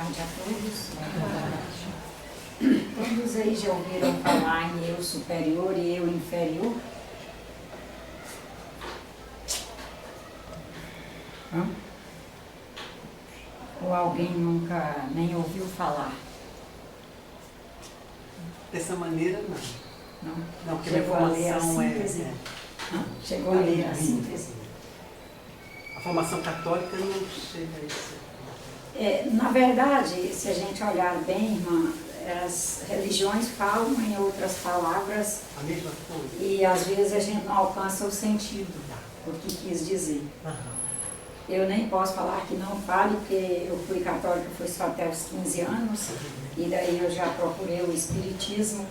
tarde a todos. Todos aí já ouviram falar em eu superior e eu inferior? Ou alguém nunca nem ouviu falar? Dessa maneira, não. Não, porque chegou a ler a formação síntese? Chegou a ler a síntese? A formação católica não chega a isso. Na verdade, se a gente olhar bem, irmã, as religiões falam em outras palavras A mesma coisa? e às vezes a gente não alcança o sentido, o que quis dizer. Eu nem posso falar que não fale, porque eu fui católica, fui só até os 15 anos, e daí eu já procurei o espiritismo.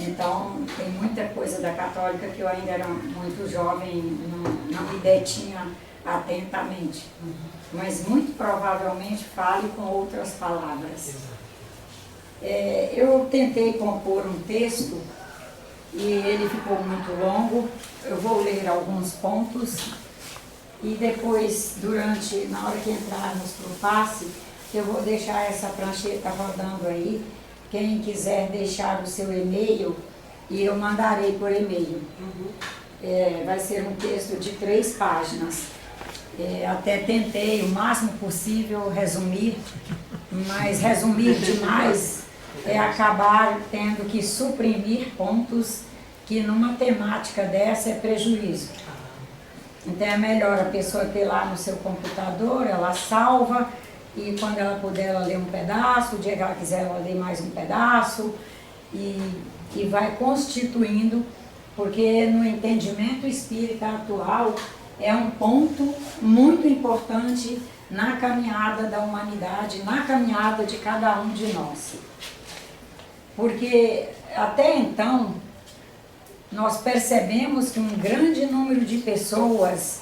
Então, tem muita coisa da católica que eu ainda era muito jovem, não me detinha atentamente. Mas muito provavelmente fale com outras palavras. Eu tentei compor um texto e ele ficou muito longo. Eu vou ler alguns pontos e depois, na hora que entrarmos para o passe, eu vou deixar essa prancheta rodando aí. Quem quiser deixar o seu e-mail, e eu mandarei por e-mail. Vai ser um texto de 3 páginas. Até tentei o máximo possível resumir, mas resumir demais é acabar tendo que suprimir pontos que numa temática dessa é prejuízo. Então é melhor a pessoa ter lá no seu computador, ela salva, e quando ela puder ela lê um pedaço, o dia que ela quiser ela lê mais um pedaço, e vai constituindo, porque no entendimento espírita atual é um ponto muito importante na caminhada da humanidade, na caminhada de cada um de nós. Porque até então nós percebemos que um grande número de pessoas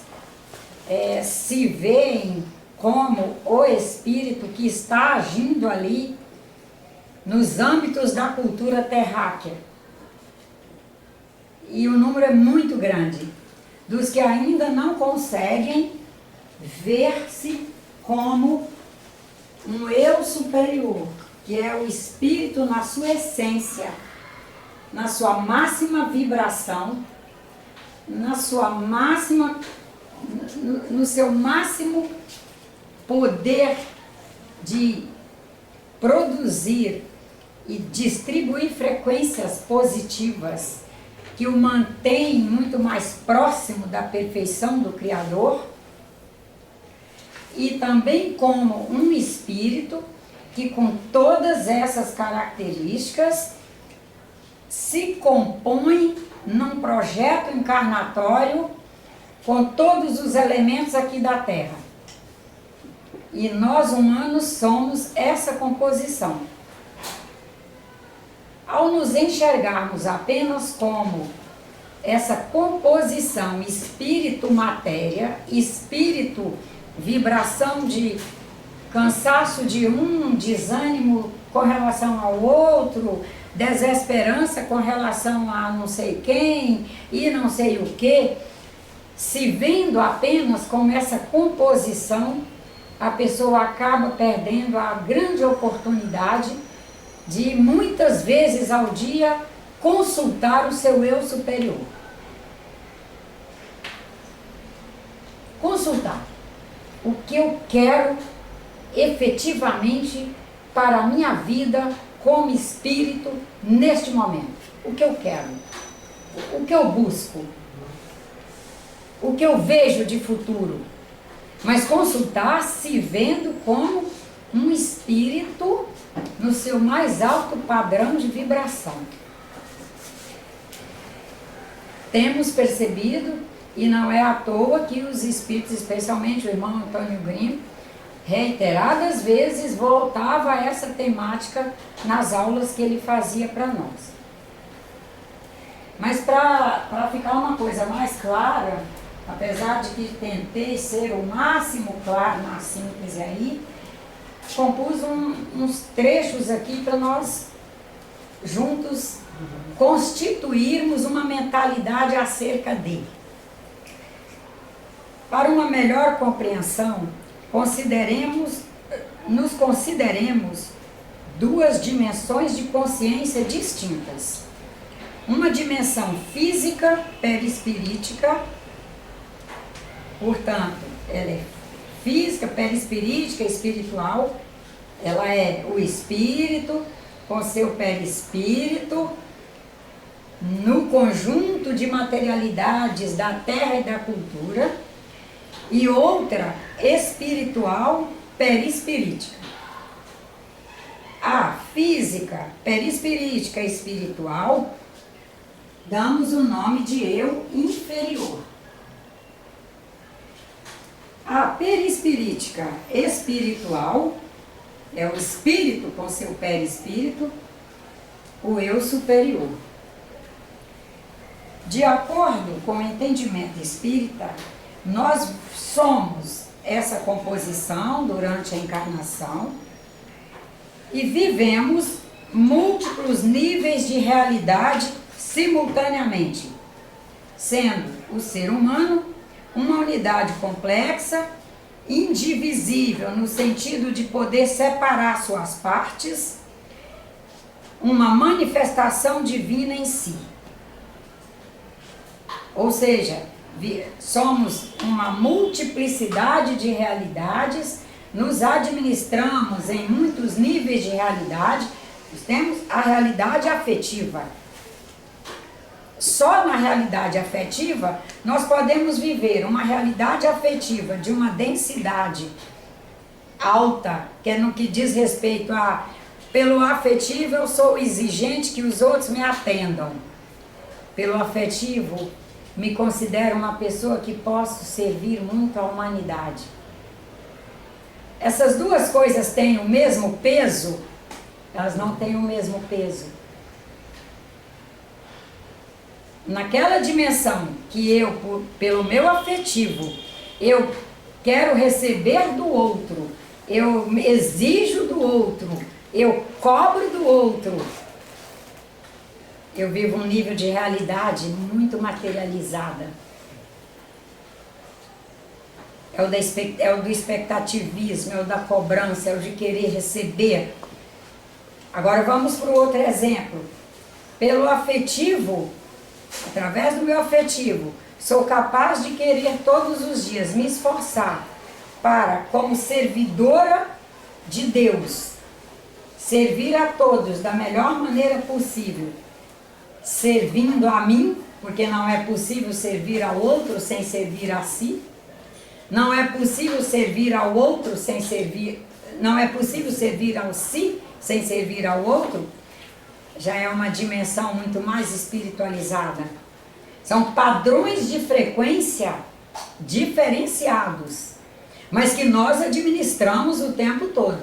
se veem como o espírito que está agindo ali nos âmbitos da cultura terráquea. E o número é muito grande dos que ainda não conseguem ver-se como um eu superior, que é o espírito na sua essência, na sua máxima vibração, no seu máximo poder de produzir e distribuir frequências positivas que o mantém muito mais próximo da perfeição do Criador, e também como um espírito que, com todas essas características, se compõe num projeto encarnatório com todos os elementos aqui da Terra. E nós, humanos, somos essa composição. Ao nos enxergarmos apenas como essa composição espírito-matéria, espírito-vibração de cansaço de um, desânimo com relação ao outro, desesperança com relação a não sei quem e não sei o que, se vendo apenas como essa composição, a pessoa acaba perdendo a grande oportunidade de muitas vezes ao dia consultar o seu eu superior. Consultar o que eu quero efetivamente para a minha vida como espírito neste momento. O que eu quero, o que eu busco, o que eu vejo de futuro. Mas consultar se vendo como um espírito no seu mais alto padrão de vibração. Temos percebido, e não é à toa que os espíritos, especialmente o irmão Antônio Grimm, reiteradas vezes voltava a essa temática nas aulas que ele fazia para nós. Mas para ficar uma coisa mais clara, apesar de que tentei ser o máximo claro na síntese aí, compus uns trechos aqui para nós juntos constituirmos uma mentalidade acerca dele. Para uma melhor compreensão, consideremos nos consideremos duas dimensões de consciência distintas. Uma dimensão física, perispirítica, portanto, ela é física, perispirítica, espiritual, ela é o espírito com seu perispírito, no conjunto de materialidades da terra e da cultura, e outra espiritual, perispirítica. A física, perispirítica e espiritual, damos o nome de eu inferior. A perispirítica espiritual é o espírito com seu perispírito, o eu superior. De acordo com o entendimento espírita, nós somos essa composição durante a encarnação e vivemos múltiplos níveis de realidade simultaneamente, sendo o ser humano uma unidade complexa, indivisível no sentido de poder separar suas partes, uma manifestação divina em si. Ou seja, somos uma multiplicidade de realidades, nos administramos em muitos níveis de realidade, temos a realidade afetiva. Só na realidade afetiva nós podemos viver uma realidade afetiva de uma densidade alta, que é no que diz respeito a, pelo afetivo eu sou exigente que os outros me atendam. Pelo afetivo, me considero uma pessoa que posso servir muito à humanidade. Essas duas coisas têm o mesmo peso? Elas não têm o mesmo peso. Naquela dimensão que eu, pelo meu afetivo, eu quero receber do outro, eu exijo do outro, eu cobro do outro, eu vivo um nível de realidade muito materializada. É o do expectativismo, é o da cobrança, é o de querer receber. Agora vamos para o outro exemplo. Pelo afetivo, através do meu afetivo, sou capaz de querer todos os dias me esforçar para, como servidora de Deus, servir a todos da melhor maneira possível, servindo a mim, porque não é possível servir ao outro sem servir a si. Não é possível servir ao outro sem servir, não é possível servir ao si sem servir ao outro. Já é uma dimensão muito mais espiritualizada. São padrões de frequência diferenciados, mas que nós administramos o tempo todo.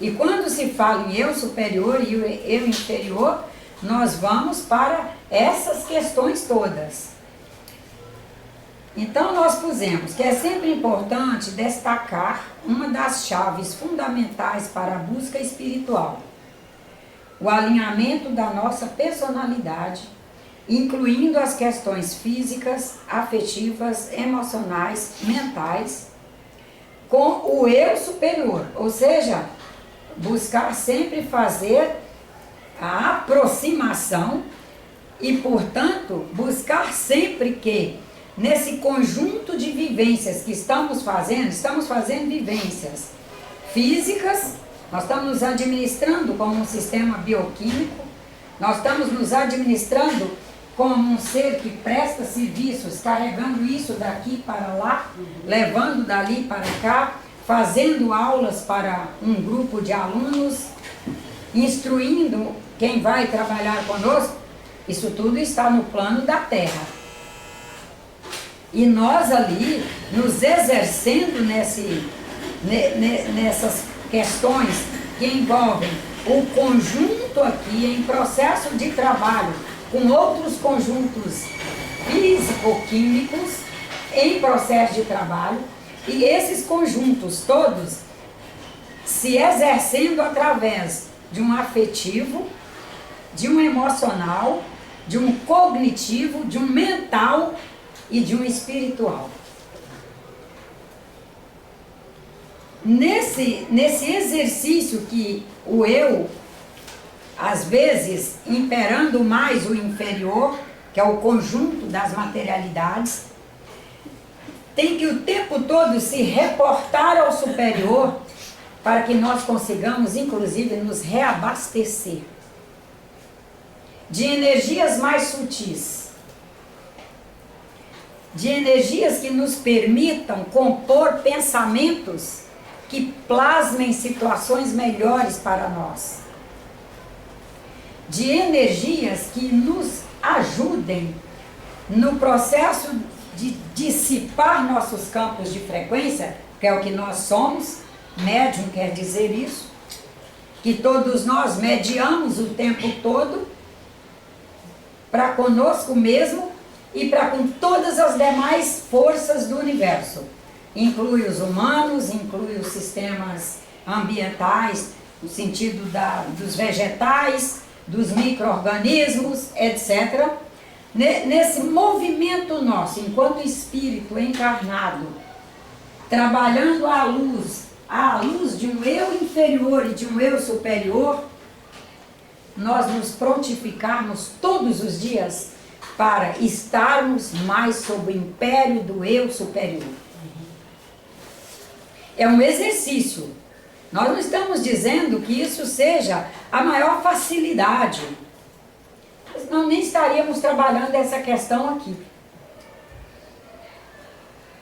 E quando se fala em eu superior e eu inferior, nós vamos para essas questões todas. Então nós pusemos que é sempre importante destacar uma das chaves fundamentais para a busca espiritual: o alinhamento da nossa personalidade, incluindo as questões físicas, afetivas, emocionais, mentais, com o eu superior, ou seja, buscar sempre fazer a aproximação e, portanto, buscar sempre que, nesse conjunto de vivências que estamos fazendo vivências físicas, nós estamos nos administrando como um sistema bioquímico, nós estamos nos administrando como um ser que presta serviços, carregando isso daqui para lá, levando dali para cá, fazendo aulas para um grupo de alunos, instruindo quem vai trabalhar conosco. Isso tudo está no plano da Terra. E nós ali, nos exercendo nessas questões que envolvem o conjunto aqui em processo de trabalho com outros conjuntos físico-químicos em processo de trabalho, e esses conjuntos todos se exercendo através de um afetivo, de um emocional, de um cognitivo, de um mental e de um espiritual. nesse exercício que o eu, às vezes, imperando mais o inferior, que é o conjunto das materialidades, tem que o tempo todo se reportar ao superior para que nós consigamos, inclusive, nos reabastecer de energias mais sutis, de energias que nos permitam compor pensamentos que plasmem situações melhores para nós, de energias que nos ajudem no processo de dissipar nossos campos de frequência, que é o que nós somos. Médium quer dizer isso, que todos nós mediamos o tempo todo para conosco mesmo e para com todas as demais forças do universo. Inclui os humanos, inclui os sistemas ambientais, no sentido dos vegetais, dos micro-organismos, etc. Nesse movimento nosso, enquanto espírito encarnado, trabalhando à luz de um eu inferior e de um eu superior, nós nos prontificarmos todos os dias para estarmos mais sob o império do eu superior. É um exercício. Nós não estamos dizendo que isso seja a maior facilidade. Nós nem estaríamos trabalhando essa questão aqui.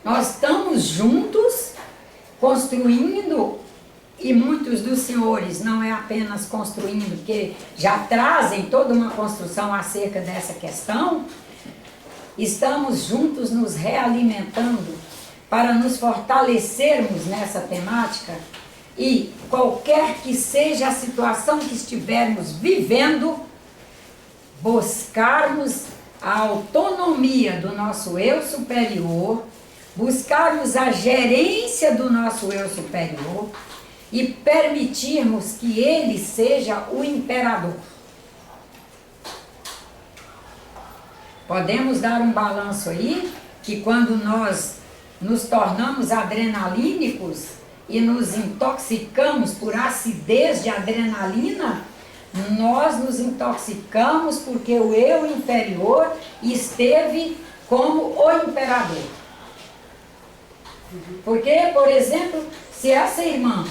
Nós estamos juntos, construindo, e muitos dos senhores não é apenas construindo, porque já trazem toda uma construção acerca dessa questão. Estamos juntos nos realimentando para nos fortalecermos nessa temática e qualquer que seja a situação que estivermos vivendo, buscarmos a autonomia do nosso eu superior, buscarmos a gerência do nosso eu superior e permitirmos que ele seja o imperador. Podemos dar um balanço aí, que quando nós nos tornamos adrenalínicos e nos intoxicamos por acidez de adrenalina, nós nos intoxicamos porque o eu inferior esteve como o imperador. Porque, por exemplo, se essa irmã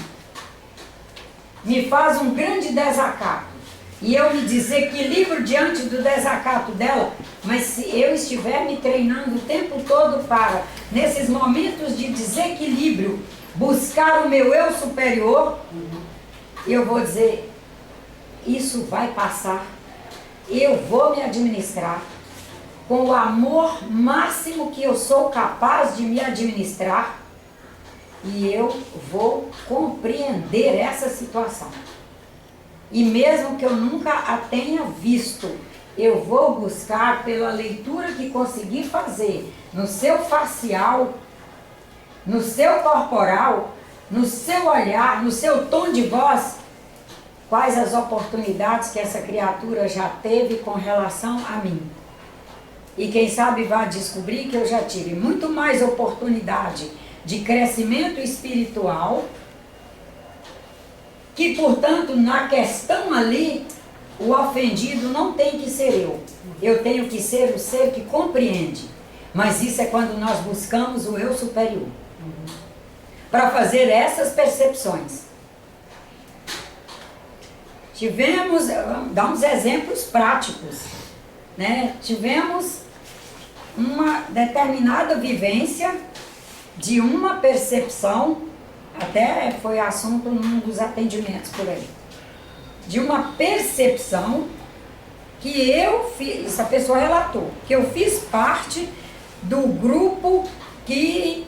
me faz um grande desacato e eu me desequilibro diante do desacato dela, mas se eu estiver me treinando o tempo todo para, nesses momentos de desequilíbrio, buscar o meu eu superior, eu vou dizer, isso vai passar, eu vou me administrar com o amor máximo que eu sou capaz de me administrar e eu vou compreender essa situação. E mesmo que eu nunca a tenha visto, eu vou buscar pela leitura que conseguir fazer no seu facial, no seu corporal, no seu olhar, no seu tom de voz, quais as oportunidades que essa criatura já teve com relação a mim. E quem sabe vai descobrir que eu já tive muito mais oportunidade de crescimento espiritual, que, portanto, na questão ali, o ofendido não tem que ser eu. Eu tenho que ser o ser que compreende. Mas isso é quando nós buscamos o eu superior. Para fazer essas percepções. Tivemos, vamos dar uns exemplos práticos, né? Tivemos uma determinada vivência de uma percepção, até foi assunto num dos atendimentos por aí, de uma percepção que eu fiz, essa pessoa relatou, que eu fiz parte do grupo que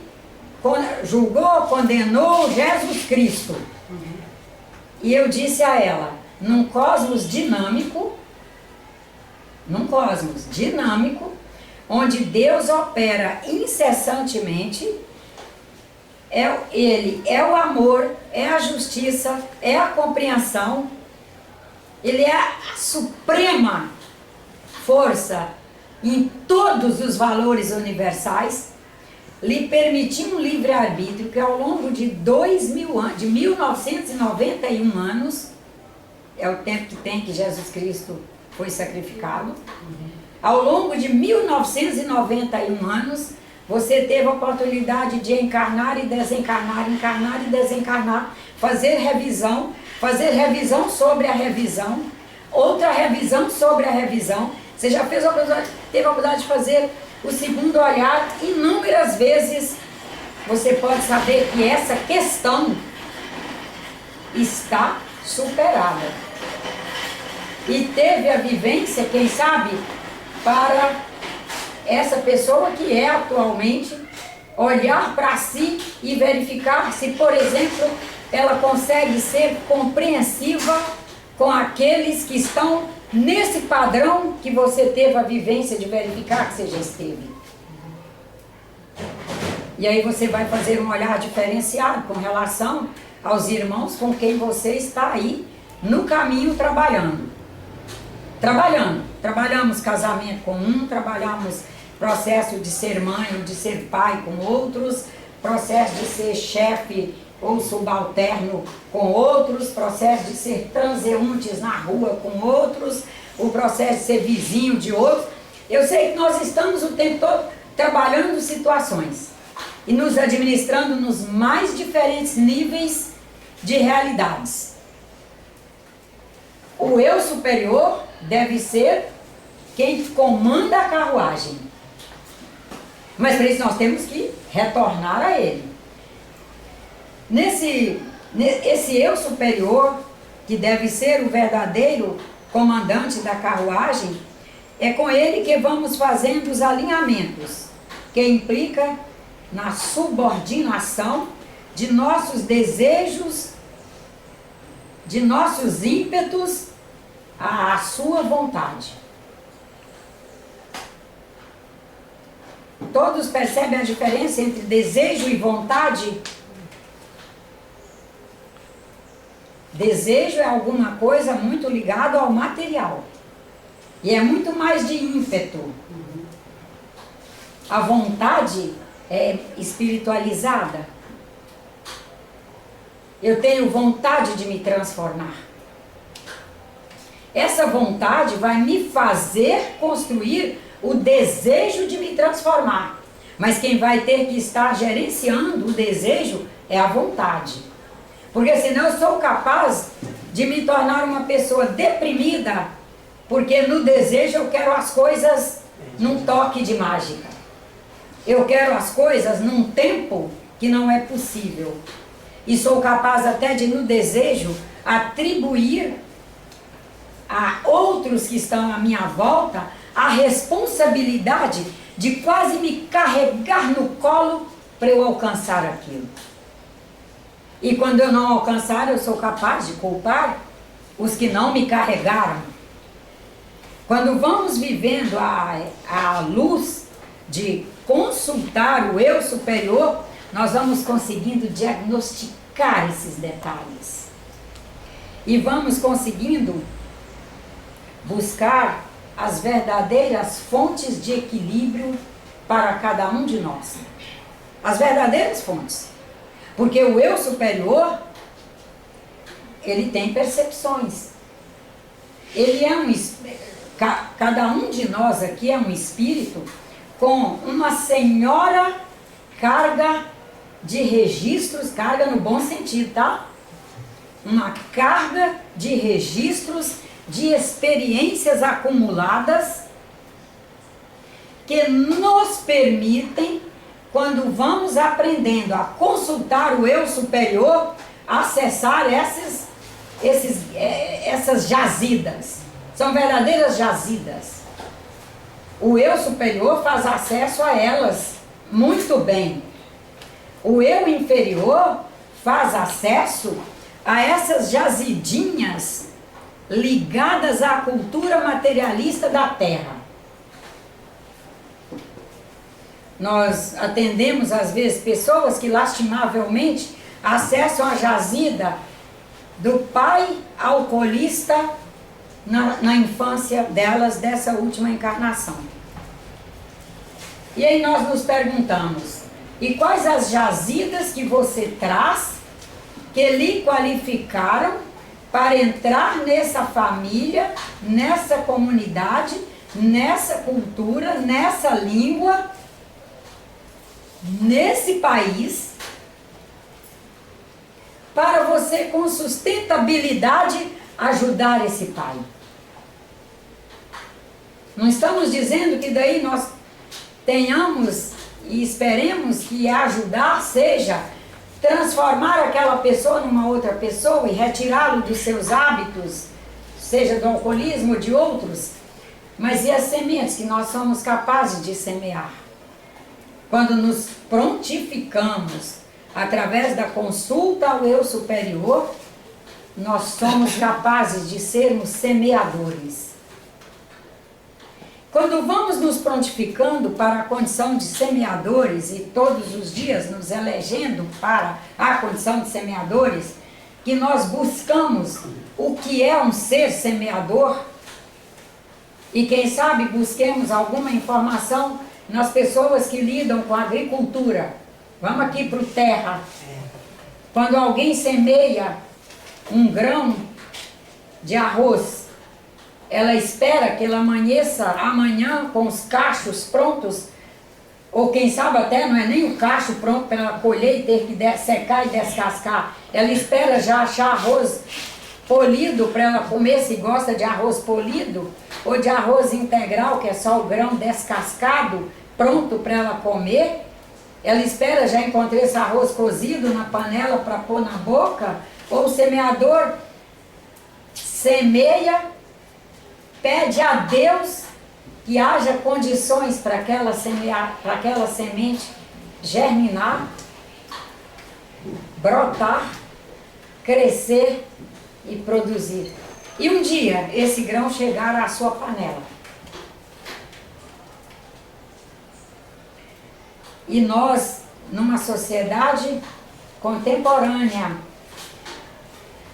julgou, condenou Jesus Cristo. E eu disse a ela, num cosmos dinâmico, onde Deus opera incessantemente, Ele é o amor, é a justiça, é a compreensão, Ele é a suprema força em todos os valores universais. lhe permitiu um livre-arbítrio que ao longo de 2000 anos, de 1991 anos, é o tempo que tem que Jesus Cristo foi sacrificado, ao longo de 1991 anos, você teve a oportunidade de encarnar e desencarnar, encarnar e desencarnar, fazer revisão sobre a revisão, outra revisão sobre a revisão. Você já teve a oportunidade de fazer o segundo olhar inúmeras vezes. Você pode saber que essa questão está superada. E teve a vivência, quem sabe, para essa pessoa que é atualmente, olhar para si e verificar se, por exemplo, ela consegue ser compreensiva com aqueles que estão nesse padrão que você teve a vivência de verificar que você já esteve. E aí você vai fazer um olhar diferenciado com relação aos irmãos com quem você está aí no caminho trabalhando. Trabalhamos casamento com um, trabalhamos processo de ser mãe ou de ser pai com outros, processo de ser chefe ou subalterno com outros, processo de ser transeuntes na rua com outros, o processo de ser vizinho de outros. Eu sei que nós estamos o tempo todo trabalhando situações e nos administrando nos mais diferentes níveis de realidades. O eu superior deve ser quem comanda a carruagem. Mas para isso nós temos que retornar a ele. Esse eu superior, que deve ser o verdadeiro comandante da carruagem, é com ele que vamos fazendo os alinhamentos, que implica na subordinação de nossos desejos, de nossos ímpetos à sua vontade. Todos percebem a diferença entre desejo e vontade? Desejo é alguma coisa muito ligada ao material. E é muito mais de ímpeto. A vontade é espiritualizada. Eu tenho vontade de me transformar. Essa vontade vai me fazer construir o desejo de me transformar. Mas quem vai ter que estar gerenciando o desejo é a vontade. Porque senão eu sou capaz de me tornar uma pessoa deprimida, porque no desejo eu quero as coisas num toque de mágica. Eu quero as coisas num tempo que não é possível. E sou capaz até de, no desejo, atribuir a outros que estão à minha volta a responsabilidade de quase me carregar no colo para eu alcançar aquilo. E quando eu não alcançar, eu sou capaz de culpar os que não me carregaram. Quando vamos vivendo a luz de consultar o eu superior, nós vamos conseguindo diagnosticar esses detalhes. E vamos conseguindo buscar as verdadeiras fontes de equilíbrio para cada um de nós. As verdadeiras fontes. Porque o eu superior, ele tem percepções. Ele é cada um de nós aqui é um espírito com uma senhora carga de registros, carga no bom sentido, tá? Uma carga de registros de experiências acumuladas que nos permitem, quando vamos aprendendo a consultar o eu superior, acessar essas jazidas. São verdadeiras jazidas. O eu superior faz acesso a elas muito bem. O eu inferior faz acesso a essas jazidinhas ligadas à cultura materialista da Terra. Nós atendemos às vezes pessoas que lastimavelmente acessam a jazida do pai alcoolista na infância delas, dessa última encarnação. E aí nós nos perguntamos, E quais as jazidas que você traz que lhe qualificaram para entrar nessa família, nessa comunidade, nessa cultura, nessa língua, nesse país, para você com sustentabilidade ajudar esse pai. Não estamos dizendo que daí nós tenhamos e esperemos que ajudar seja transformar aquela pessoa numa outra pessoa e retirá-lo dos seus hábitos, seja do alcoolismo ou de outros, mas e as sementes que nós somos capazes de semear? Quando nos prontificamos através da consulta ao eu superior, nós somos capazes de sermos semeadores. Quando vamos nos prontificando para a condição de semeadores e todos os dias nos elegendo para a condição de semeadores, que nós buscamos o que é um ser semeador, e quem sabe busquemos alguma informação nas pessoas que lidam com a agricultura. Vamos aqui para o terra. Quando alguém semeia um grão de arroz, ela espera que ele amanheça amanhã com os cachos prontos, ou quem sabe até não é nem o cacho pronto para ela colher e ter que secar e descascar. Ela espera já achar arroz polido para ela comer, se gosta de arroz polido, ou de arroz integral, que é só o grão descascado, pronto para ela comer. Ela espera já encontrar esse arroz cozido na panela para pôr na boca, ou o semeador semeia, pede a Deus que haja condições para aquela semente germinar, brotar, crescer e produzir. E um dia esse grão chegar à sua panela. E nós, numa sociedade contemporânea,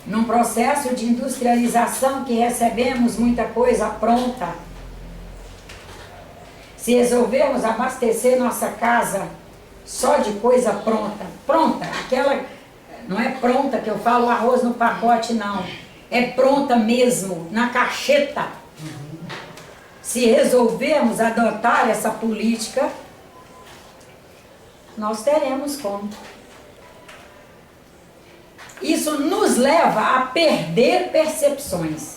num processo de industrialização que recebemos muita coisa pronta, se resolvermos abastecer nossa casa só de coisa pronta, aquela, não é pronta que eu falo arroz no pacote não, é pronta mesmo, na cacheta. Se resolvermos adotar essa política, nós teremos como. Isso nos leva a perder percepções.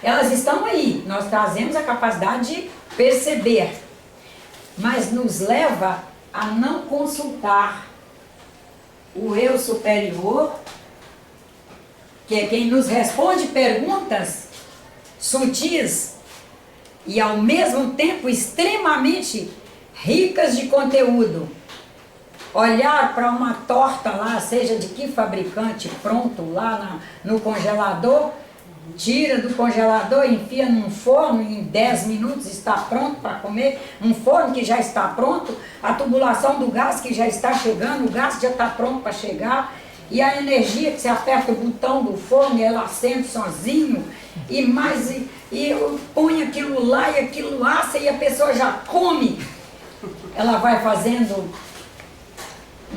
Elas estão aí, nós trazemos a capacidade de perceber, mas nos leva a não consultar o eu superior, que é quem nos responde perguntas sutis e ao mesmo tempo extremamente ricas de conteúdo. Olhar para uma torta lá, seja de que fabricante, pronto lá no congelador, tira do congelador, enfia num forno, em 10 minutos está pronto para comer, um forno que já está pronto, a tubulação do gás que já está chegando, o gás já está pronto para chegar, e a energia que você aperta o botão do forno e ela acende sozinho, e põe aquilo lá e aquilo assa e a pessoa já come. Ela vai fazendo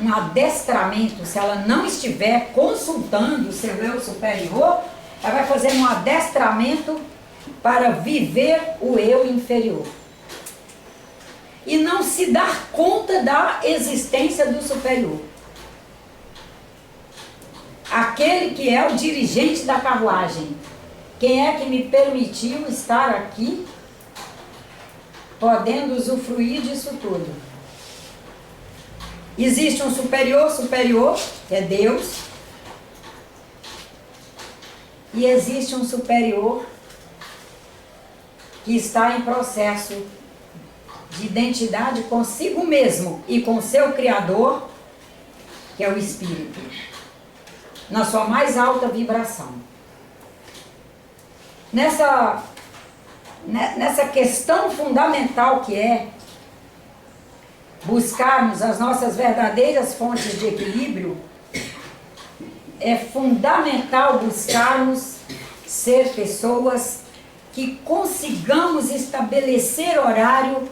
um adestramento, se ela não estiver consultando o seu eu superior, ela vai fazer um adestramento para viver o eu inferior. E não se dar conta da existência do superior. Aquele que é o dirigente da carruagem. Quem é que me permitiu estar aqui, podendo usufruir disso tudo? Existe um superior, que é Deus. E existe um superior que está em processo de identidade consigo mesmo e com seu Criador, que é o Espírito, na sua mais alta vibração. Nessa questão fundamental que é buscarmos as nossas verdadeiras fontes de equilíbrio, é fundamental buscarmos ser pessoas que consigamos estabelecer horário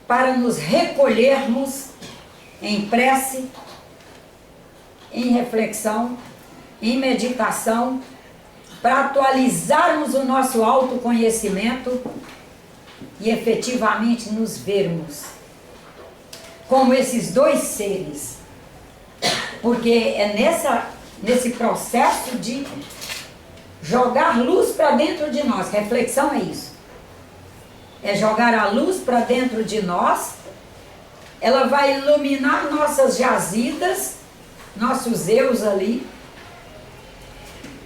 para nos recolhermos em prece, em reflexão, em meditação, para atualizarmos o nosso autoconhecimento e efetivamente nos vermos como esses dois seres. Porque é nesse processo de jogar luz para dentro de nós. Reflexão é isso. É jogar a luz para dentro de nós. Ela vai iluminar nossas jazidas, nossos eus ali.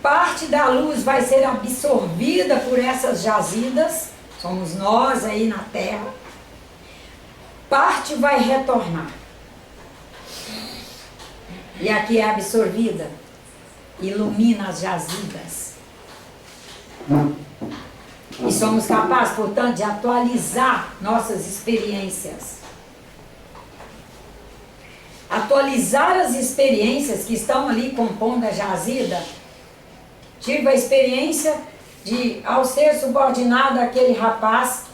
Parte da luz vai ser absorvida por essas jazidas. Somos nós aí na Terra. Parte vai retornar. E aqui é absorvida. Ilumina as jazidas. E somos capazes, portanto, de atualizar nossas experiências. Atualizar as experiências que estão ali compondo a jazida. Tive a experiência de, ao ser subordinado àquele rapaz,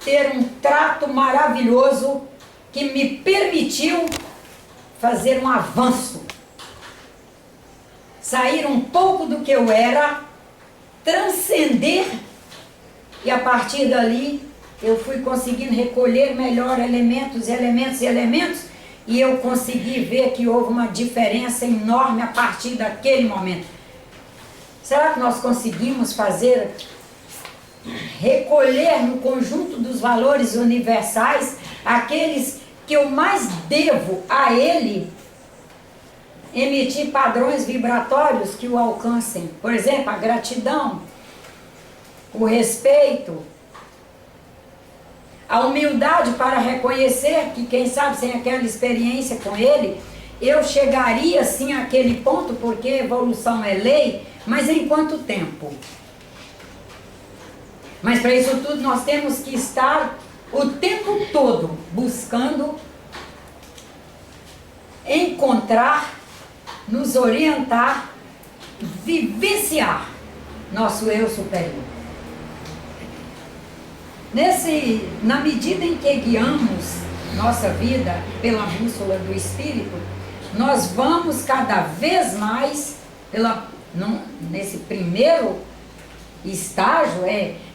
ter um trato maravilhoso que me permitiu fazer um avanço. Sair um pouco do que eu era, transcender, e a partir dali eu fui conseguindo recolher melhor elementos, e eu consegui ver que houve uma diferença enorme a partir daquele momento. Será que nós conseguimos recolher no conjunto dos valores universais aqueles que eu mais devo a ele, emitir padrões vibratórios que o alcancem? Por exemplo, a gratidão, o respeito, a humildade para reconhecer que, quem sabe, sem aquela experiência com ele, eu chegaria sim àquele ponto, porque evolução é lei, mas em quanto tempo? Mas para isso tudo nós temos que estar o tempo todo buscando encontrar, nos orientar, vivenciar nosso eu superior. Na medida em que guiamos nossa vida pela bússola do Espírito, nós vamos cada vez mais, nesse primeiro estágio,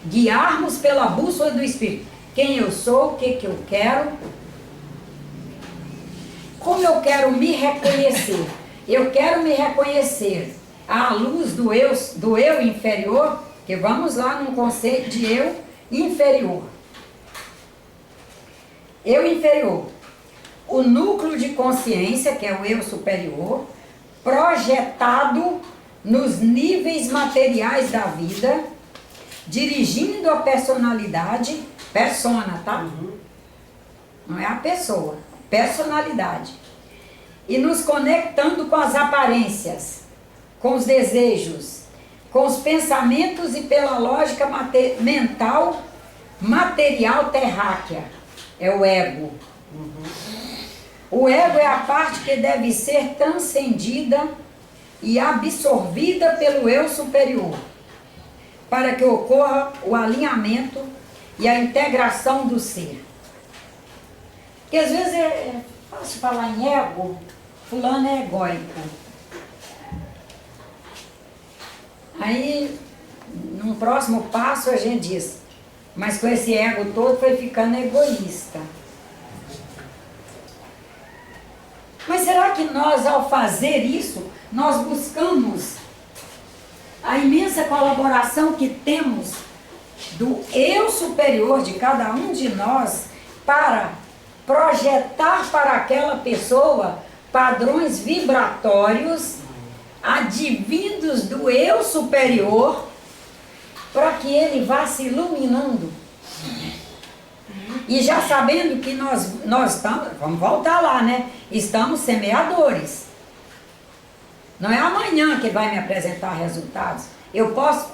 guiarmos pela bússola do Espírito. Quem eu sou, o que eu quero, como eu quero me reconhecer. Eu quero me reconhecer à luz do eu inferior, que vamos lá num conceito de eu inferior. Eu inferior. O núcleo de consciência, que é o eu superior, projetado nos níveis materiais da vida, dirigindo a personalidade, persona, tá? Não é a pessoa, personalidade. E nos conectando com as aparências, com os desejos, com os pensamentos e pela lógica mental, material terráquea. É o ego. O ego é a parte que deve ser transcendida e absorvida pelo eu superior, para que ocorra o alinhamento e a integração do ser. Porque às vezes é fácil falar em ego, fulano é egóico. Aí, num próximo passo, a gente diz, mas com esse ego todo foi ficando egoísta. Mas será que nós, ao fazer isso, nós buscamos a imensa colaboração que temos do eu superior de cada um de nós para projetar para aquela pessoa padrões vibratórios advindos do eu superior, para que ele vá se iluminando? E já sabendo que nós estamos, vamos voltar lá, né? Estamos semeadores. Não é amanhã que vai me apresentar resultados.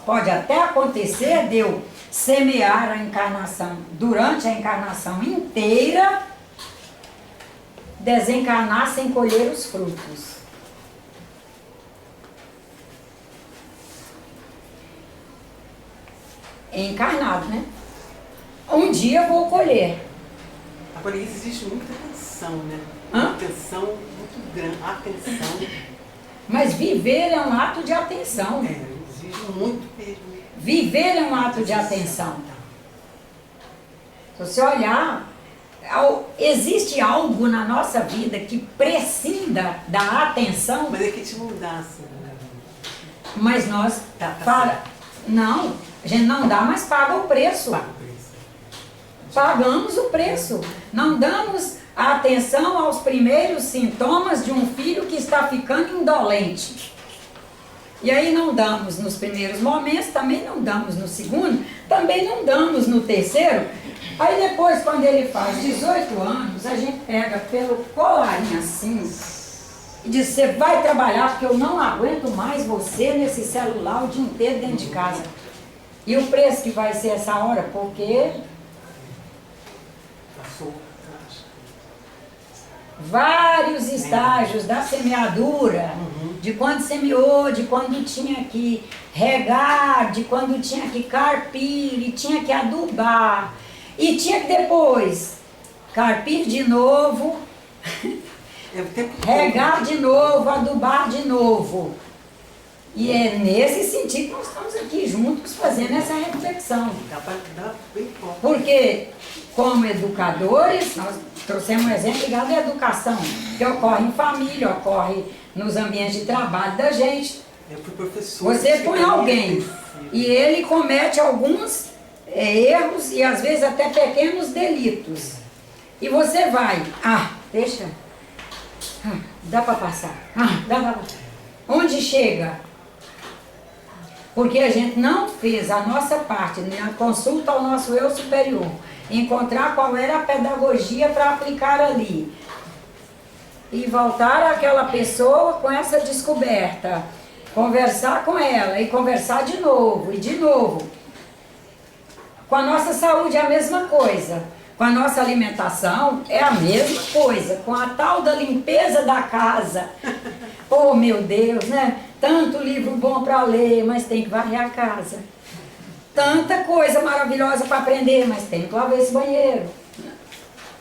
Pode até acontecer de eu semear a encarnação, durante a encarnação inteira, desencarnar sem colher os frutos. Encarnado, né? Um dia eu vou colher. Porém, existe muita atenção, né? Hã? Atenção muito grande. Atenção. Mas viver é um ato de atenção. Exige muito mesmo. Viver é um ato de atenção. Se você olhar, existe algo na nossa vida que prescinda da atenção, Mas é que te mudasse. mas nós Tá. não, a gente não dá, mas paga o preço. Paga o preço. Pagamos o preço. Não damos atenção aos primeiros sintomas de um filho que está ficando indolente. E aí não damos nos primeiros momentos, também não damos no segundo, também não damos no terceiro. Aí depois, quando ele faz 18 anos, a gente pega pelo colarinho assim e diz: você vai trabalhar porque eu não aguento mais você nesse celular o dia inteiro dentro de casa. E o preço que vai ser essa hora? Porque Passou. vários estágios da semeadura, de quando semeou, de quando tinha que regar, de quando tinha que carpir, e tinha que adubar, e tinha que depois carpir de novo, É o tempo todo. regar de novo, adubar de novo. E é nesse sentido que nós estamos aqui juntos fazendo essa reflexão. Dá pra dar bem forte. Porque, como educadores, nós trouxemos um exemplo ligado à educação, que ocorre em família, ocorre nos ambientes de trabalho da gente. Eu fui professor. Você põe alguém e ele comete alguns erros e às vezes até pequenos delitos. E você vai, deixa, dá para passar, dá para passar. Onde chega? Porque a gente não fez a nossa parte na consulta ao nosso eu superior, encontrar qual era a pedagogia para aplicar ali e voltar àquela pessoa com essa descoberta, conversar com ela e conversar de novo e de novo. Com a nossa saúde é a mesma coisa, com a nossa alimentação é a mesma coisa, com a tal da limpeza da casa. Oh, meu Deus, né? Tanto livro bom para ler, mas tem que varrer a casa. Tanta coisa maravilhosa para aprender, mas tem que lavar esse banheiro.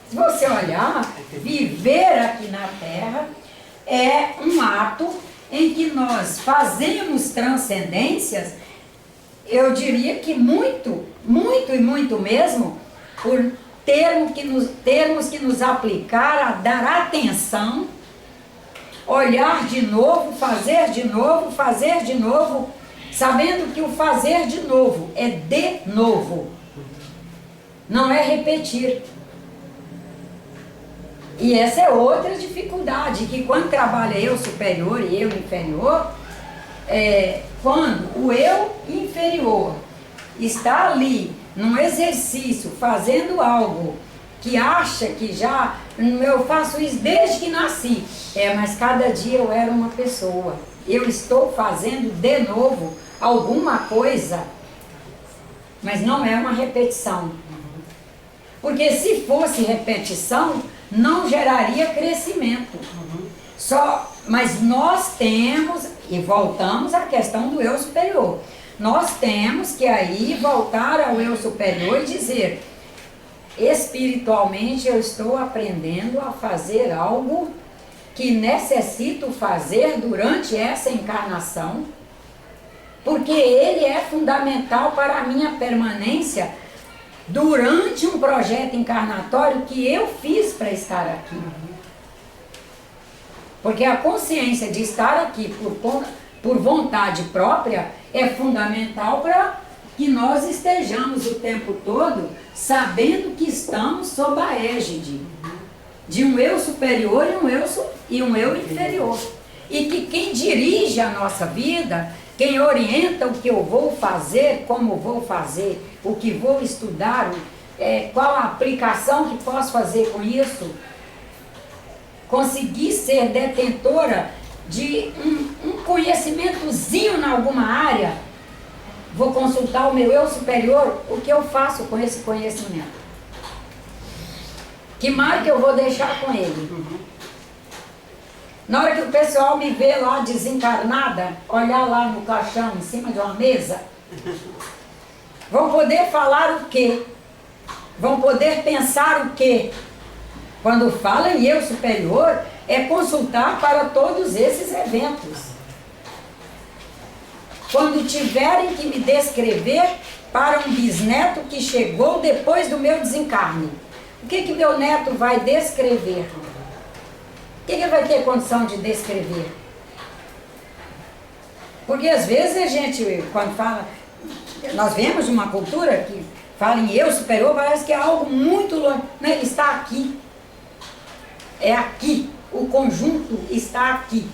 Se você olhar, viver aqui na Terra é um ato em que nós fazemos transcendências, eu diria que muito, muito e muito mesmo, por termos que nos aplicar a dar atenção, olhar de novo, fazer de novo, sabendo que o fazer de novo é de novo, não é repetir. E essa é outra dificuldade, que quando trabalha eu superior e eu inferior, quando o eu inferior está ali, num exercício, fazendo algo que acha que já, eu faço isso desde que nasci, mas cada dia eu era uma pessoa, eu estou fazendo de novo alguma coisa, mas não é uma repetição. Porque se fosse repetição, não geraria crescimento. Mas nós temos, e voltamos à questão do eu superior, nós temos que aí voltar ao eu superior e dizer: espiritualmente eu estou aprendendo a fazer algo que necessito fazer durante essa encarnação, porque ele é fundamental para a minha permanência durante um projeto encarnatório que eu fiz para estar aqui. Porque a consciência de estar aqui por vontade própria é fundamental para que nós estejamos o tempo todo sabendo que estamos sob a égide de um eu superior e um eu inferior. E que quem dirige a nossa vida, quem orienta o que eu vou fazer, como vou fazer, o que vou estudar, qual a aplicação que posso fazer com isso, conseguir ser detentora de um conhecimentozinho em alguma área, vou consultar o meu eu superior, o que eu faço com esse conhecimento? Que marca eu vou deixar com ele? Na hora que o pessoal me vê lá desencarnada, olhar lá no caixão, em cima de uma mesa, vão poder falar o quê? Vão poder pensar o quê? Quando fala em eu superior, é consultar para todos esses eventos. Quando tiverem que me descrever para um bisneto que chegou depois do meu desencarne, o que meu neto vai descrever? O que ele vai ter condição de descrever? Porque às vezes a gente, quando fala, nós vemos uma cultura que fala em eu superior, parece que é algo muito longe. Não, ele está aqui. É aqui. O conjunto está aqui.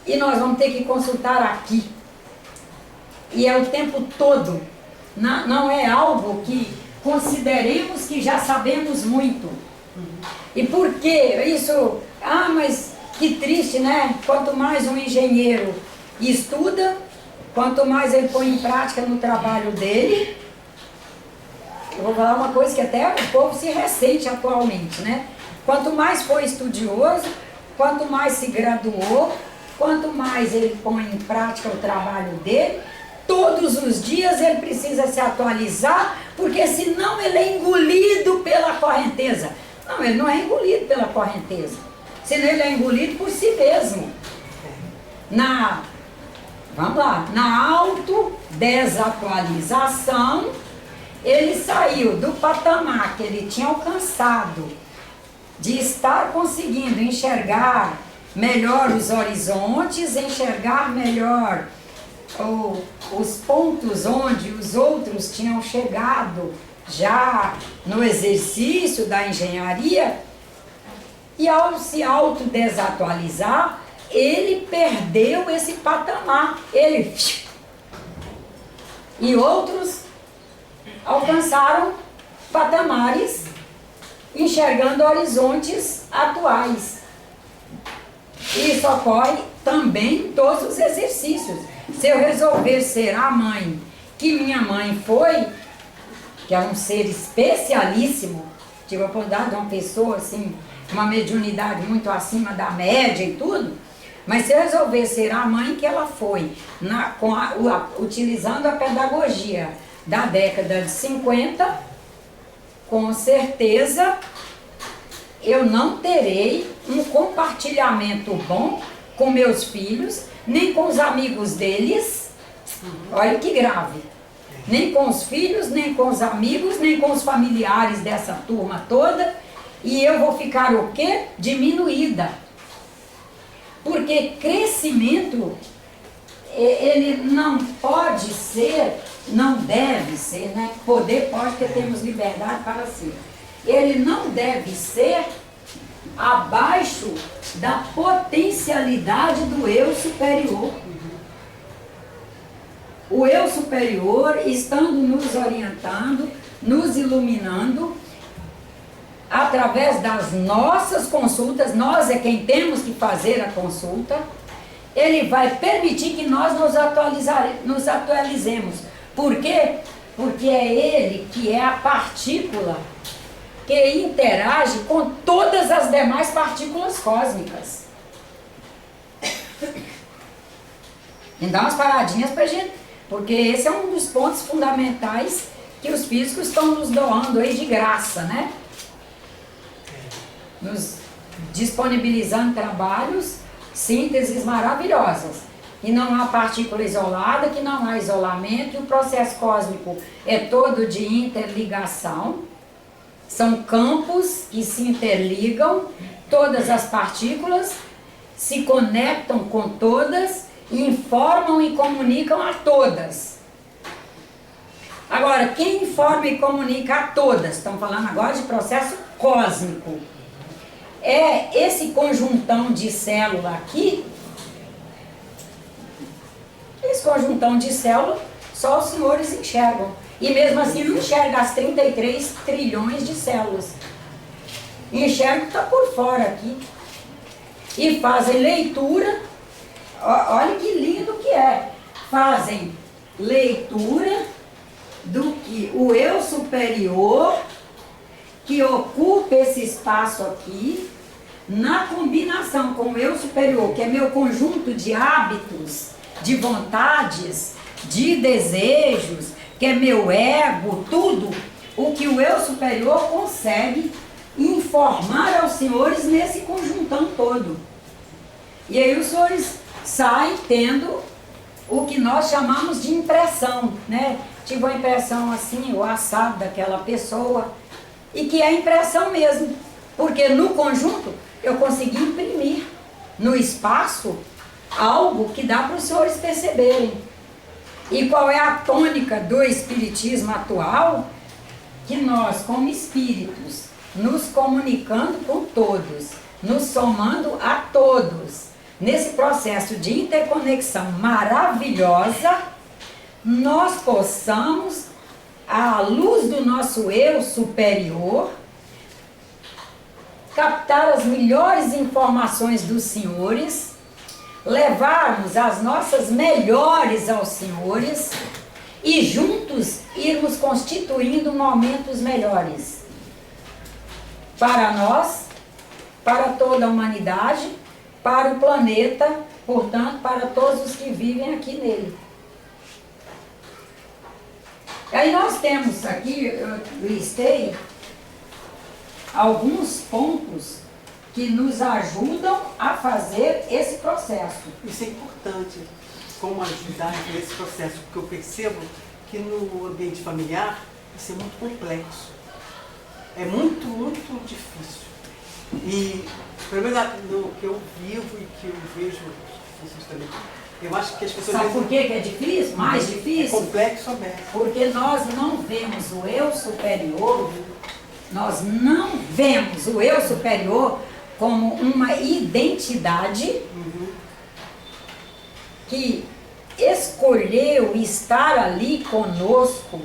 E nós vamos ter que consultar aqui. E é o tempo todo. Não é algo que consideremos que já sabemos muito. E por que isso? Ah, mas que triste, né? Quanto mais um engenheiro estuda, quanto mais ele põe em prática no trabalho dele, eu vou falar uma coisa que até o povo se ressente atualmente, né? Quanto mais for estudioso, quanto mais se graduou, quanto mais ele põe em prática o trabalho dele, todos os dias ele precisa se atualizar, porque senão ele é engolido pela correnteza. Não, ele não é engolido pela correnteza, senão ele é engolido por si mesmo. Vamos lá, na autodesatualização, ele saiu do patamar que ele tinha alcançado, de estar conseguindo enxergar melhor os horizontes, enxergar melhor os pontos onde os outros tinham chegado já no exercício da engenharia, e ao se autodesatualizar, ele perdeu esse patamar. E outros alcançaram patamares enxergando horizontes atuais. Isso ocorre também em todos os exercícios. Se eu resolver ser a mãe que minha mãe foi, que é um ser especialíssimo, tive a oportunidade de uma pessoa assim, uma mediunidade muito acima da média e tudo, mas se eu resolver ser a mãe que ela foi, utilizando a pedagogia da década de 50, com certeza eu não terei um compartilhamento bom com meus filhos, nem com os amigos deles. Olha que grave. Nem com os filhos, nem com os amigos, nem com os familiares dessa turma toda. E eu vou ficar o quê? Diminuída. Porque crescimento, ele não pode ser, não deve ser, né? Poder pode, porque temos liberdade para ser. Ele não deve ser abaixo da potencialidade do eu superior. O eu superior, estando nos orientando, nos iluminando, através das nossas consultas, nós é quem temos que fazer a consulta, ele vai permitir que nós nos atualizemos. Por quê? Porque é ele que é a partícula que interage com todas as demais partículas cósmicas. E dá umas paradinhas pra gente, porque esse é um dos pontos fundamentais que os físicos estão nos doando aí de graça, né? Nos disponibilizando trabalhos, sínteses maravilhosas. E não há partícula isolada, que não há isolamento, e o processo cósmico é todo de interligação. São campos que se interligam, todas as partículas se conectam com todas, informam e comunicam a todas. Agora, quem informa e comunica a todas? Estamos falando agora de processo cósmico. É esse conjuntão de célula aqui. Esse conjuntão de célula, só os senhores enxergam. E mesmo assim não enxerga as 33 trilhões de células. Enxerga o que está por fora aqui. E fazem leitura. Olha que lindo que é. Fazem leitura do que o eu superior, que ocupa esse espaço aqui, na combinação com o eu superior, que é meu conjunto de hábitos, de vontades, de desejos, que é meu ego, tudo o que o eu superior consegue informar aos senhores nesse conjuntão todo. E aí os senhores saem tendo o que nós chamamos de impressão, né? Tive uma impressão assim, o assado daquela pessoa, e que é impressão mesmo, porque no conjunto eu consegui imprimir no espaço algo que dá para os senhores perceberem. E qual é a tônica do espiritismo atual? Que nós, como espíritos, nos comunicando com todos, nos somando a todos, nesse processo de interconexão maravilhosa, nós possamos, à luz do nosso eu superior, captar as melhores informações dos senhores, levarmos as nossas melhores aos senhores e juntos irmos constituindo momentos melhores para nós, para toda a humanidade, para o planeta, portanto, para todos os que vivem aqui nele. Aí nós temos aqui, eu listei alguns pontos que nos ajudam a fazer esse processo. Isso é importante, como ajudar nesse processo, porque eu percebo que no ambiente familiar isso é muito complexo. É muito, muito difícil. E, pelo menos no que eu vivo e que eu vejo vocês também, eu acho que as pessoas... Sabe por que é difícil? Mais difícil? É complexo mesmo. Porque nós não vemos o eu superior, nós não vemos o eu superior como uma identidade que escolheu estar ali conosco,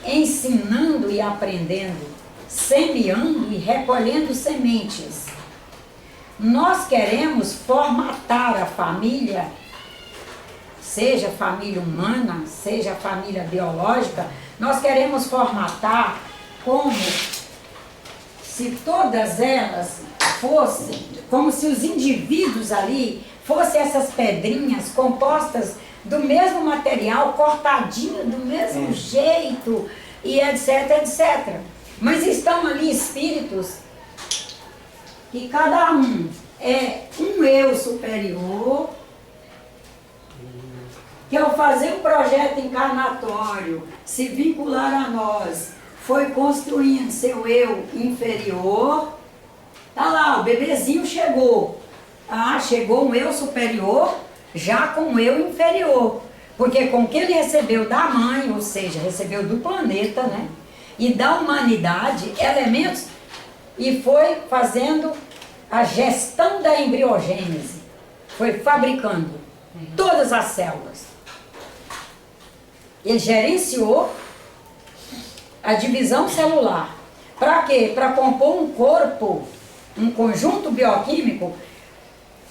ensinando e aprendendo, semeando e recolhendo sementes. Nós queremos formatar a família, seja família humana, seja família biológica, nós queremos formatar como se todas elas fossem, como se os indivíduos ali fossem essas pedrinhas compostas do mesmo material, cortadinho do mesmo jeito, e etc, etc. Mas estão ali espíritos que cada um é um eu superior, que ao fazer um projeto encarnatório, se vincular a nós, foi construindo seu eu inferior. Tá lá, o bebezinho chegou. Ah, chegou um eu superior, já com um eu inferior. Porque com o que ele recebeu da mãe, ou seja, recebeu do planeta, né? E da humanidade, elementos, e foi fazendo a gestão da embriogênese. Foi fabricando todas as células. Ele gerenciou a divisão celular. Para quê? Para compor um corpo, um conjunto bioquímico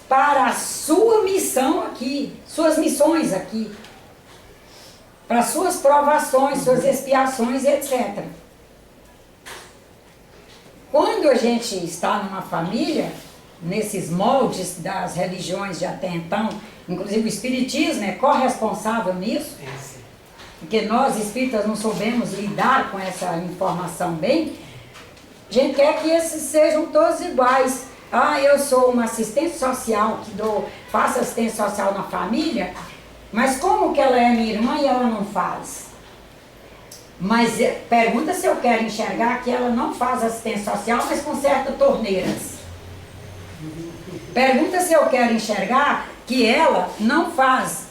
para a sua missão aqui, suas missões aqui, para suas provações, suas expiações, etc. Quando a gente está numa família, nesses moldes das religiões de até então, inclusive o Espiritismo é corresponsável nisso, porque nós espíritas não soubemos lidar com essa informação bem, a gente quer que esses sejam todos iguais. Ah, eu sou uma assistente social, que faço assistência social na família, mas como que ela é minha irmã e ela não faz? Mas pergunta se eu quero enxergar que ela não faz assistência social, mas conserta torneiras. Pergunta se eu quero enxergar que ela não faz,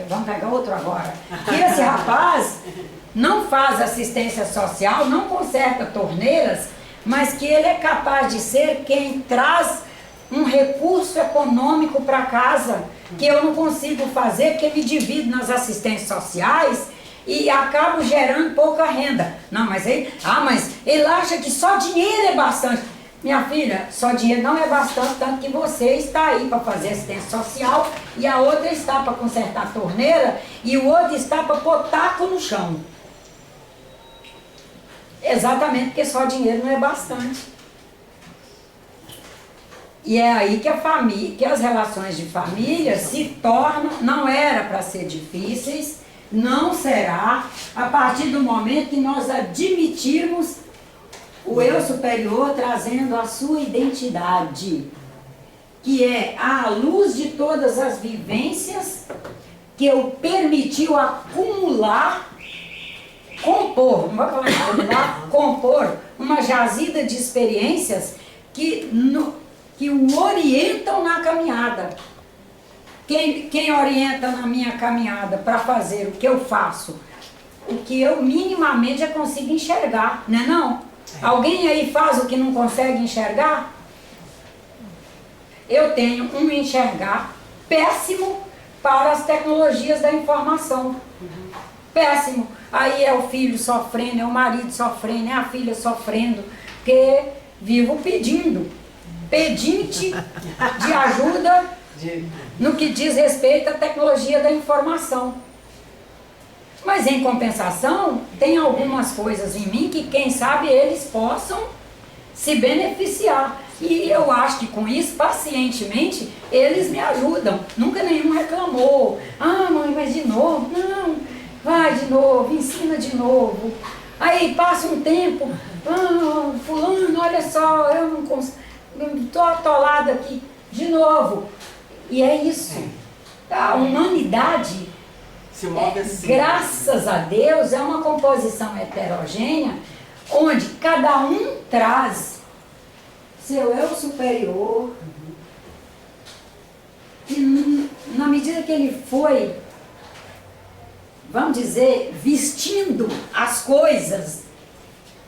vamos pegar outro agora, que esse rapaz não faz assistência social, não conserta torneiras, mas que ele é capaz de ser quem traz um recurso econômico para casa, que eu não consigo fazer, porque me divido nas assistências sociais e acabo gerando pouca renda. Não, mas ele acha que só dinheiro é bastante. Minha filha, só dinheiro não é bastante, tanto que você está aí para fazer assistência social e a outra está para consertar a torneira e o outro está para pôr taco no chão. Exatamente, porque só dinheiro não é bastante. E é aí que a família, que as relações de família se tornam, não era para ser difíceis, não será, a partir do momento que nós admitirmos O eu superior trazendo a sua identidade, que é a luz de todas as vivências que eu permitiu acumular, compor, não vou falar acumular, compor uma jazida de experiências que o orientam na caminhada. Quem orienta na minha caminhada para fazer o que eu faço? O que eu minimamente já consigo enxergar, não é não? Alguém aí faz o que não consegue enxergar? Eu tenho um enxergar péssimo para as tecnologias da informação. Péssimo. Aí é o filho sofrendo, é o marido sofrendo, é a filha sofrendo, porque vivo pedindo. Pedinte de ajuda no que diz respeito à tecnologia da informação. Mas em compensação, tem algumas coisas em mim que quem sabe eles possam se beneficiar. E eu acho que com isso, pacientemente, eles me ajudam. Nunca nenhum reclamou. Ah, mãe, mas de novo? Não, vai de novo, ensina de novo. Aí passa um tempo, fulano, olha só, eu não consigo, estou atolada aqui, de novo. E é isso. A humanidade, se move assim. Graças a Deus, é uma composição heterogênea, onde cada um traz seu eu superior. E na medida que ele foi, vamos dizer, vestindo as coisas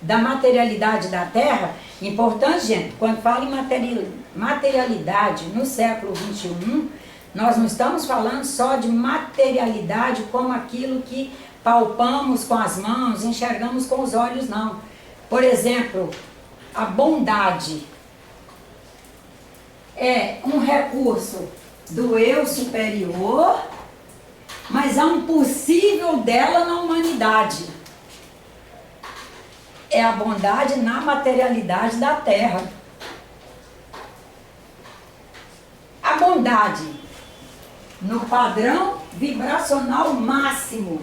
da materialidade da Terra, importante, gente, quando fala em materialidade no século XXI, nós não estamos falando só de materialidade como aquilo que palpamos com as mãos, enxergamos com os olhos, não. Por exemplo, a bondade é um recurso do eu superior, mas há um possível dela na humanidade. É a bondade na materialidade da Terra. A bondade no padrão vibracional máximo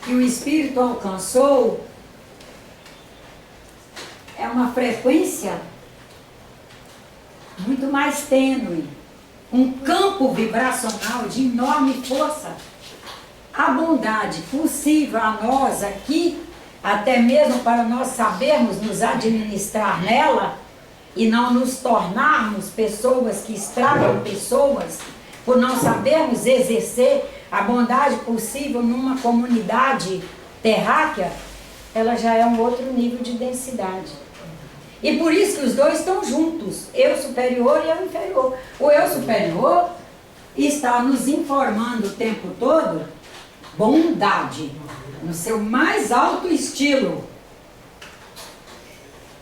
que o espírito alcançou é uma frequência muito mais tênue, um campo vibracional de enorme força. A bondade possível a nós aqui, até mesmo para nós sabermos nos administrar nela e não nos tornarmos pessoas que estragam pessoas, por não sabermos exercer a bondade possível numa comunidade terráquea, ela já é um outro nível de densidade. E por isso que os dois estão juntos, eu superior e eu inferior. O eu superior está nos informando o tempo todo bondade, no seu mais alto estilo.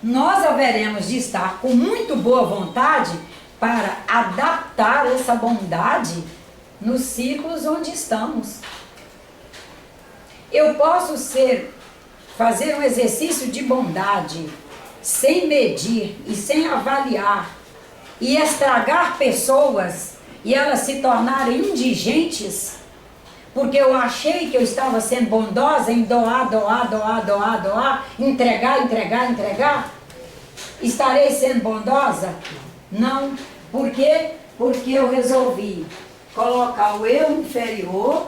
Nós haveremos de estar com muito boa vontade para adaptar essa bondade nos círculos onde estamos. Eu posso fazer um exercício de bondade sem medir e sem avaliar e estragar pessoas e elas se tornarem indigentes porque eu achei que eu estava sendo bondosa em doar, entregar. Estarei sendo bondosa? Não. Por quê? Porque eu resolvi colocar o eu inferior,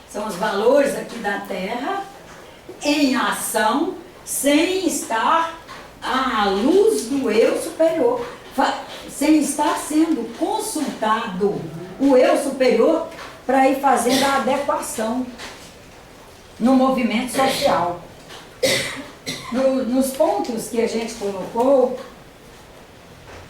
são os valores aqui da Terra, em ação, sem estar à luz do eu superior, sem estar sendo consultado o eu superior para ir fazendo a adequação no movimento social. Nos pontos que a gente colocou,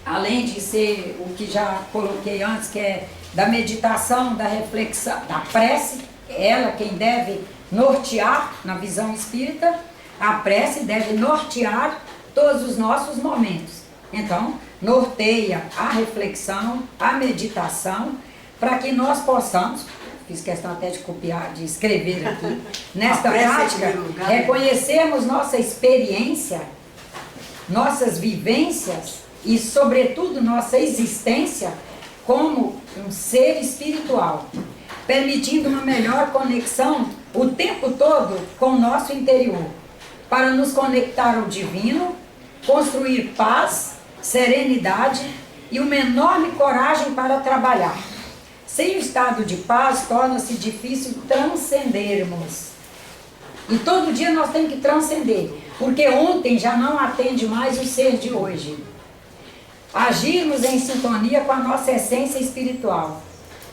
além de ser o que já coloquei antes, que é da meditação, da reflexão, da prece, ela quem deve nortear, na visão espírita, a prece deve nortear todos os nossos momentos. Então, norteia a reflexão, a meditação, para que nós possamos, fiz questão até de copiar, de escrever aqui, nesta prática, reconhecermos nossa experiência, nossas vivências e, sobretudo, nossa existência como um ser espiritual, permitindo uma melhor conexão o tempo todo com o nosso interior, para nos conectar ao divino, construir paz, serenidade e uma enorme coragem para trabalhar. Sem o estado de paz, torna-se difícil transcendermos. E todo dia nós temos que transcender, porque ontem já não atende mais o ser de hoje. Agirmos em sintonia com a nossa essência espiritual,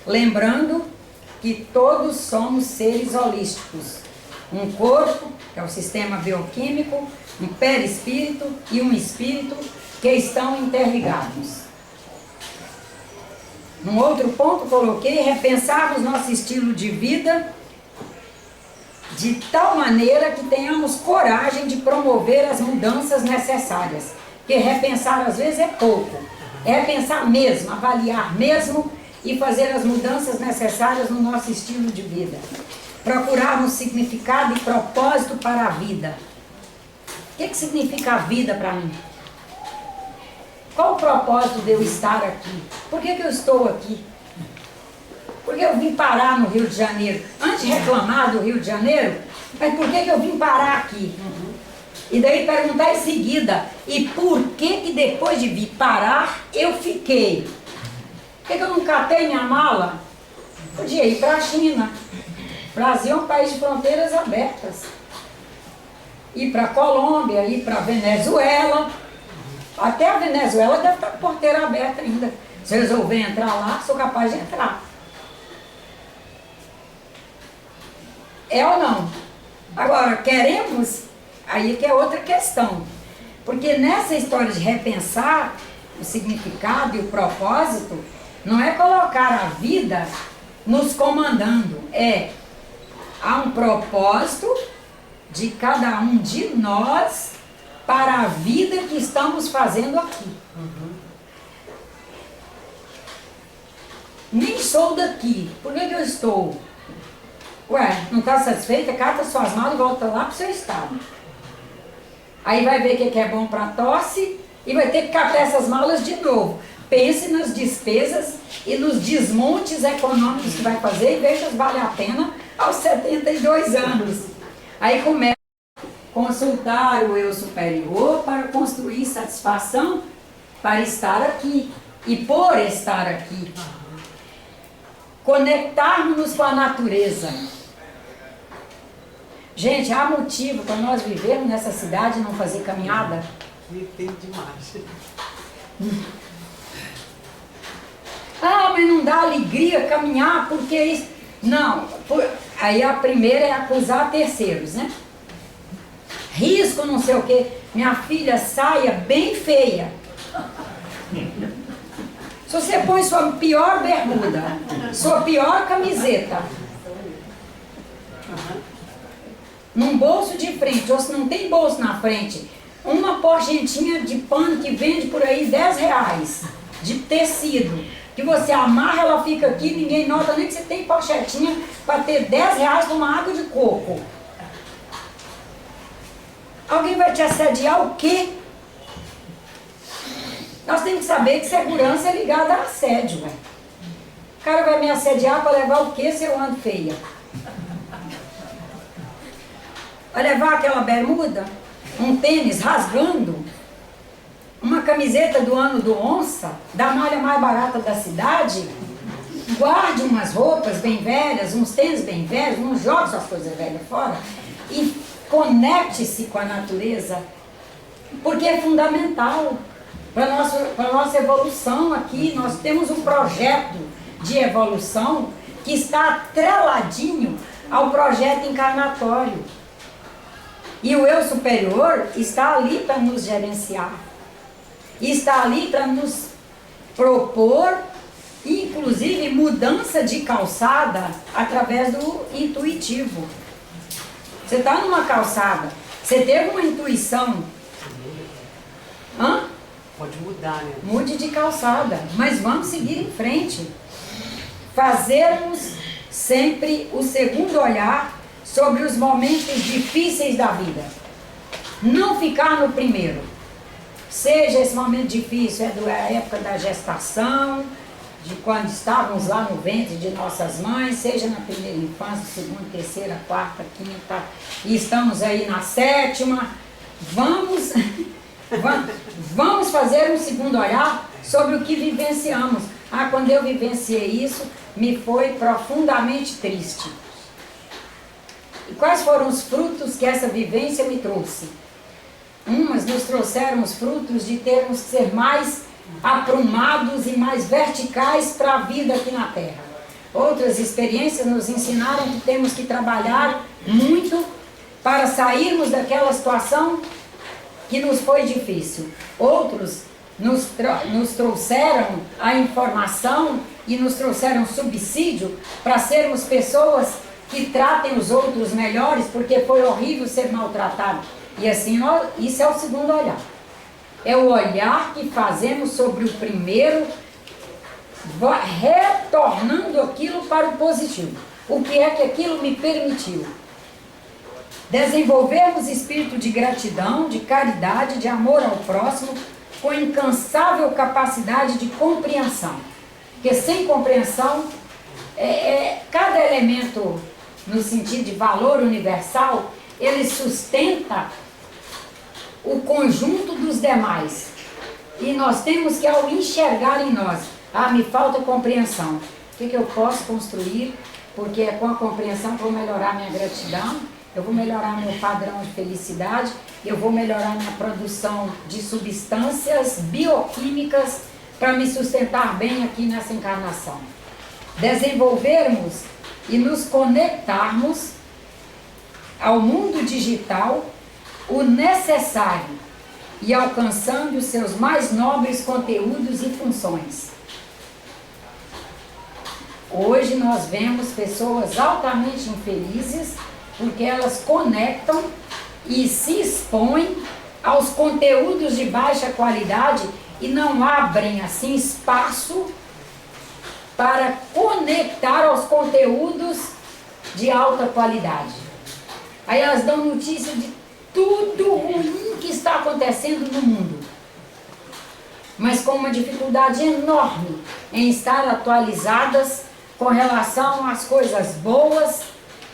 lembrando que todos somos seres holísticos. Um corpo, que é o sistema bioquímico, um perispírito e um espírito que estão interligados. Num outro ponto coloquei, repensarmos nosso estilo de vida de tal maneira que tenhamos coragem de promover as mudanças necessárias. Porque repensar às vezes é pouco. É repensar mesmo, avaliar mesmo e fazer as mudanças necessárias no nosso estilo de vida. Procurarmos significado e propósito para a vida. O que significa a vida para mim? Qual o propósito de eu estar aqui? Por que eu estou aqui? Por que eu vim parar no Rio de Janeiro? Antes de reclamar do Rio de Janeiro, mas por que eu vim parar aqui? E daí perguntar em seguida, e por que depois de vir parar, eu fiquei? Por que eu não catei minha mala? Podia ir para a China. O Brasil é um país de fronteiras abertas. Ir para a Colômbia, ir para a Venezuela. Até a Venezuela deve estar com a porteira aberta ainda. Se eu resolver entrar lá, sou capaz de entrar. É ou não? Agora, queremos, aí que é outra questão. Porque nessa história de repensar o significado e o propósito, não é colocar a vida nos comandando. Há um propósito de cada um de nós para a vida que estamos fazendo aqui. Nem sou daqui. Por que eu estou? Ué, não está satisfeita? Cata suas malas e volta lá para o seu estado. Aí vai ver o que é bom para tosse e vai ter que catar essas malas de novo. Pense nas despesas e nos desmontes econômicos que vai fazer e veja se vale a pena aos 72 anos. Aí começa a consultar o eu superior para construir satisfação para estar aqui e por estar aqui. Conectarmos-nos com a natureza. Gente, há motivo para nós vivermos nessa cidade e não fazer caminhada? Tem demais. Ah, mas não dá alegria caminhar porque isso... Não, aí a primeira é acusar terceiros, né? Risco não sei o quê. Minha filha, saia bem feia. Se você põe sua pior bermuda, sua pior camiseta, num bolso de frente, ou se não tem bolso na frente, uma porgentinha de pano que vende por aí R$10, de tecido, que você amarra, ela fica aqui, ninguém nota nem que você tem pochetinha para ter R$10 para uma água de coco. Alguém vai te assediar o quê? Nós temos que saber que segurança é ligada a assédio, velho. O cara vai me assediar para levar o quê se eu ando feia? Vai levar aquela bermuda, um tênis rasgando, uma camiseta do ano do onça, da malha mais barata da cidade, guarde umas roupas bem velhas, uns tênis bem velhos, não jogue suas coisas velhas fora e conecte-se com a natureza, porque é fundamental para a nossa evolução aqui. Nós temos um projeto de evolução que está atreladinho ao projeto encarnatório. E o eu superior está ali para nos gerenciar. E está ali para nos propor, inclusive, mudança de calçada através do intuitivo. Você está numa calçada, você teve uma intuição. Pode mudar, né? Mude de calçada, mas vamos seguir em frente. Fazermos sempre o segundo olhar sobre os momentos difíceis da vida. Não ficar no primeiro. Seja esse momento difícil, é a época da gestação, de quando estávamos lá no ventre de nossas mães, seja na primeira infância, segunda, terceira, quarta, quinta, e estamos aí na sétima. Vamos fazer um segundo olhar sobre o que vivenciamos. Quando eu vivenciei isso, me foi profundamente triste. E quais foram os frutos que essa vivência me trouxe? Umas nos trouxeram os frutos de termos que ser mais aprumados e mais verticais para a vida aqui na Terra. Outras experiências nos ensinaram que temos que trabalhar muito para sairmos daquela situação que nos foi difícil. Outros nos trouxeram a informação e nos trouxeram subsídio para sermos pessoas que tratem os outros melhores, porque foi horrível ser maltratado. E assim, isso é o segundo olhar. É o olhar que fazemos sobre o primeiro, retornando aquilo para o positivo. O que é que aquilo me permitiu? Desenvolvermos espírito de gratidão, de caridade, de amor ao próximo, com incansável capacidade de compreensão. Porque sem compreensão, cada elemento no sentido de valor universal, ele sustenta o conjunto dos demais. E nós temos que, ao enxergar em nós, me falta compreensão. O que eu posso construir? Porque é com a compreensão que eu vou melhorar minha gratidão, eu vou melhorar meu padrão de felicidade, eu vou melhorar minha produção de substâncias bioquímicas para me sustentar bem aqui nessa encarnação. Desenvolvermos e nos conectarmos ao mundo digital o necessário e alcançando os seus mais nobres conteúdos e funções. Hoje nós vemos pessoas altamente infelizes porque elas conectam e se expõem aos conteúdos de baixa qualidade e não abrem assim espaço para conectar aos conteúdos de alta qualidade. Aí elas dão notícia de tudo ruim que está acontecendo no mundo, mas com uma dificuldade enorme em estar atualizadas com relação às coisas boas,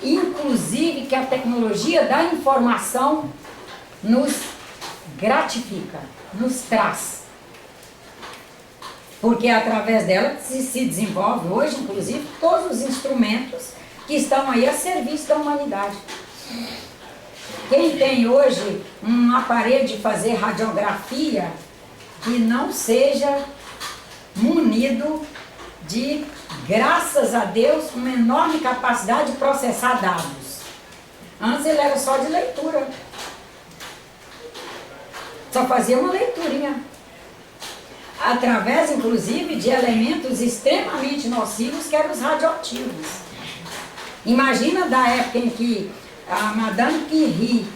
inclusive que a tecnologia da informação nos gratifica, nos traz. Porque é através dela se desenvolve hoje, inclusive, todos os instrumentos que estão aí a serviço da humanidade. Quem tem hoje um aparelho de fazer radiografia que não seja munido de, graças a Deus, uma enorme capacidade de processar dados. Antes ele era só de leitura. Só fazia uma leiturinha. Através, inclusive, de elementos extremamente nocivos, que eram os radioativos. Imagina da época em que a Madame Curie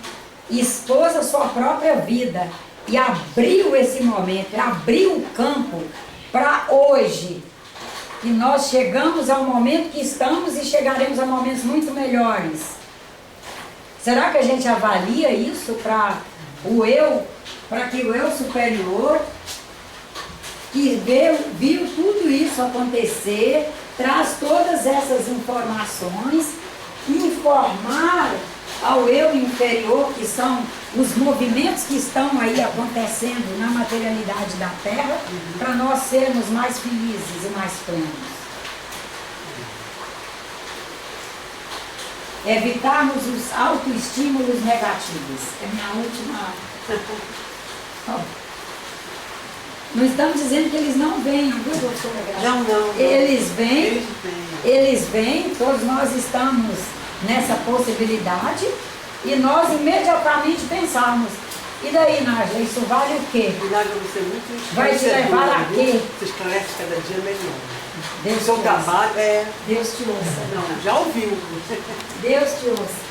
expôs a sua própria vida e abriu esse momento, abriu o campo para hoje. E nós chegamos ao momento que estamos e chegaremos a momentos muito melhores. Será que a gente avalia isso para o eu, para que o eu superior, que viu tudo isso acontecer, traz todas essas informações, informar ao eu inferior, que são os movimentos que estão aí acontecendo na materialidade da Terra, para nós sermos mais felizes e mais plenos. Evitarmos os autoestímulos negativos. É minha última... Não estamos dizendo que eles não venham, viu, doutora Graça? Não. Eles vêm, todos nós estamos nessa possibilidade, e nós imediatamente pensamos, e daí, Nádia, isso vale o quê? Nádia, você é muito vai te levar a quê? Você esclarece cada dia melhor. Deus o seu trabalho é... Deus te ouça. Não, já ouviu. Deus te ouça.